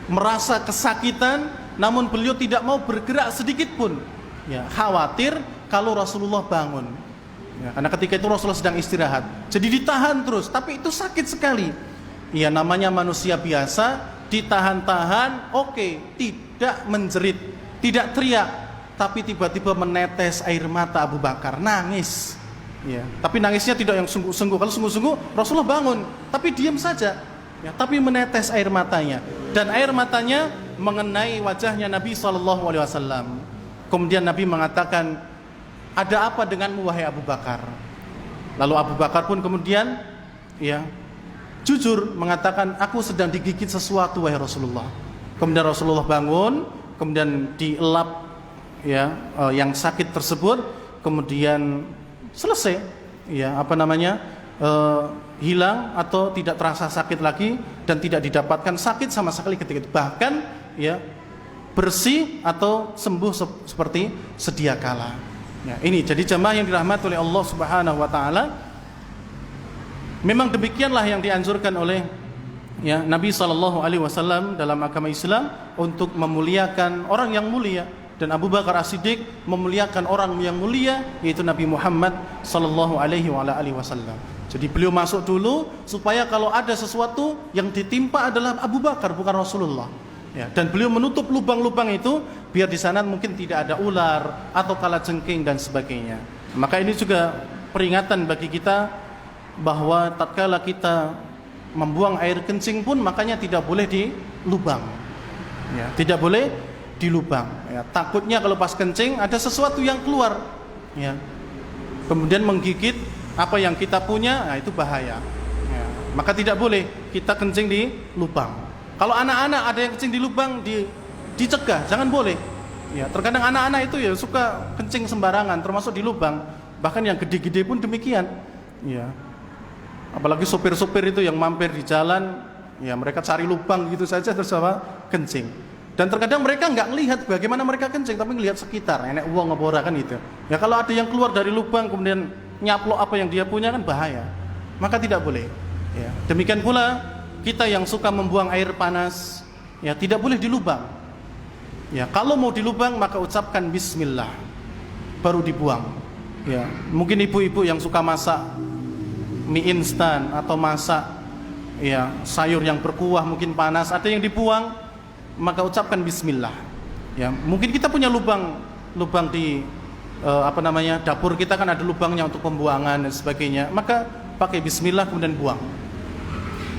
merasa kesakitan, namun beliau tidak mau bergerak sedikit pun. Ya, khawatir kalau Rasulullah bangun. Ya, karena ketika itu Rasulullah sedang istirahat. Jadi ditahan terus, tapi itu sakit sekali. Ya, namanya manusia biasa, ditahan-tahan, oke, tidak menjerit, tidak teriak, tapi tiba-tiba menetes air mata Abu Bakar, nangis. Ya, tapi nangisnya tidak yang sungguh-sungguh. Kalau sungguh-sungguh Rasulullah bangun, tapi diam saja. Ya, tapi menetes air matanya, dan air matanya mengenai wajahnya Nabi SAW. Kemudian Nabi mengatakan, ada apa denganmu wahai Abu Bakar? Lalu Abu Bakar pun kemudian ya jujur mengatakan, aku sedang digigit sesuatu wahai Rasulullah. Kemudian Rasulullah bangun, kemudian dielap ya yang sakit tersebut, kemudian selesai ya hilang atau tidak terasa sakit lagi dan tidak didapatkan sakit sama sekali ketika itu, bahkan ya bersih atau sembuh seperti sedia kala. Ya, ini jadi jamaah yang dirahmati oleh Allah Subhanahu wa taala. Memang demikianlah yang dianjurkan oleh ya Nabi SAW dalam agama Islam untuk memuliakan orang yang mulia, dan Abu Bakar As-Siddiq memuliakan orang yang mulia, yaitu Nabi Muhammad SAW. Jadi beliau masuk dulu supaya kalau ada sesuatu yang ditimpa adalah Abu Bakar, bukan Rasulullah. Ya, dan beliau menutup lubang-lubang itu biar di sana mungkin tidak ada ular atau kalajengking dan sebagainya. Maka ini juga peringatan bagi kita bahwa tatkala kita membuang air kencing pun makanya tidak boleh di lubang. Ya, tidak boleh di lubang. Ya, takutnya kalau pas kencing ada sesuatu yang keluar, ya, kemudian menggigit apa yang kita punya, nah itu bahaya. Ya, maka tidak boleh kita kencing di lubang. Kalau anak-anak ada yang kencing di lubang, dicegah, jangan boleh. Ya, terkadang anak-anak itu ya suka kencing sembarangan, termasuk di lubang. Bahkan yang gede-gede pun demikian. Ya. Apalagi sopir-sopir itu yang mampir di jalan, ya mereka cari lubang gitu saja terus kencing. Dan terkadang mereka nggak melihat bagaimana mereka kencing, tapi melihat sekitar, enek uang ngebora kan gitu. Ya kalau ada yang keluar dari lubang kemudian nyaplok apa yang dia punya kan bahaya. Maka tidak boleh. Ya. Demikian pula kita yang suka membuang air panas, ya tidak boleh di lubang. Ya, kalau mau di lubang maka ucapkan bismillah baru dibuang. Ya, mungkin ibu-ibu yang suka masak mie instan atau masak ya sayur yang berkuah mungkin panas, ada yang dibuang, maka ucapkan bismillah. Ya, mungkin kita punya lubang di dapur kita kan ada lubangnya untuk pembuangan dan sebagainya, maka pakai bismillah kemudian buang.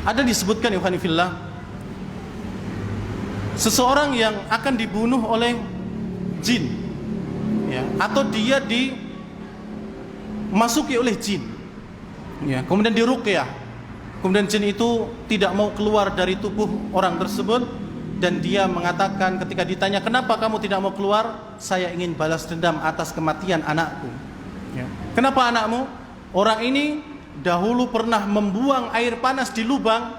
Ada disebutkan ikhwani fillah, seseorang yang akan dibunuh oleh jin, ya, atau dia dimasuki oleh jin, ya, kemudian diruqyah, kemudian jin itu tidak mau keluar dari tubuh orang tersebut, dan dia mengatakan ketika ditanya kenapa kamu tidak mau keluar, saya ingin balas dendam atas kematian anakku. Ya. Kenapa anakmu? Orang ini dahulu pernah membuang air panas di lubang,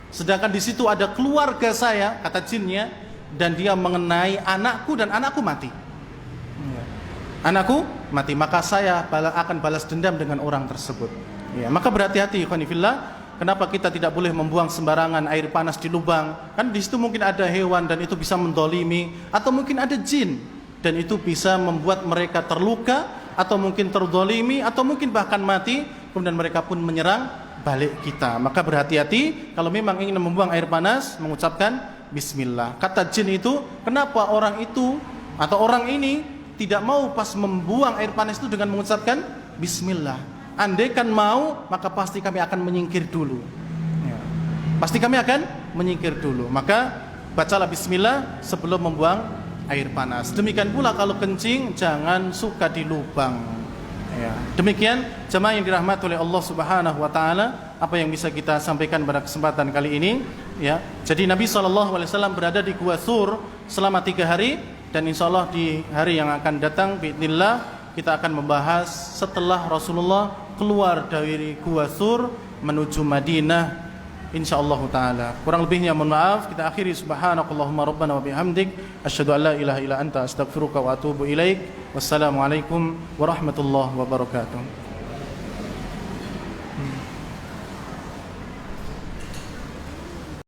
sedangkan di situ ada keluarga saya, kata jinnya, dan dia mengenai anakku dan anakku mati. Ya. Anakku mati, maka saya akan balas dendam dengan orang tersebut. Ya, maka berhati-hati ikhwan fillah kenapa kita tidak boleh membuang sembarangan air panas di lubang? Kan di situ mungkin ada hewan dan itu bisa mendolimi, atau mungkin ada jin dan itu bisa membuat mereka terluka, atau mungkin terdolimi, atau mungkin bahkan mati, kemudian mereka pun menyerang balik kita. Maka berhati-hati kalau memang ingin membuang air panas, mengucapkan bismillah. Kata jin itu, kenapa orang itu atau orang ini tidak mau pas membuang air panas itu dengan mengucapkan bismillah? Andaikan mau, maka pasti kami akan menyingkir dulu. Ya. Pasti kami akan menyingkir dulu. Maka bacalah bismillah sebelum membuang air panas. Demikian pula kalau kencing, jangan suka di lubang. Ya. Demikian jemaah yang dirahmati oleh Allah Subhanahu wa taala, apa yang bisa kita sampaikan pada kesempatan kali ini, ya. Jadi Nabi SAW berada di Gua Thur selama 3 hari, dan insyaallah di hari yang akan datang biidznillah kita akan membahas setelah Rasulullah keluar dari Gua Thur menuju Madinah, insyaallah taala. Kurang lebihnya mohon maaf. Kita akhiri subhanakallahumma rabbana wa bihamdik asyhadu an la ilaha illa anta astaghfiruka wa atubu ilaik. Wassalamualaikum warahmatullahi wabarakatuh.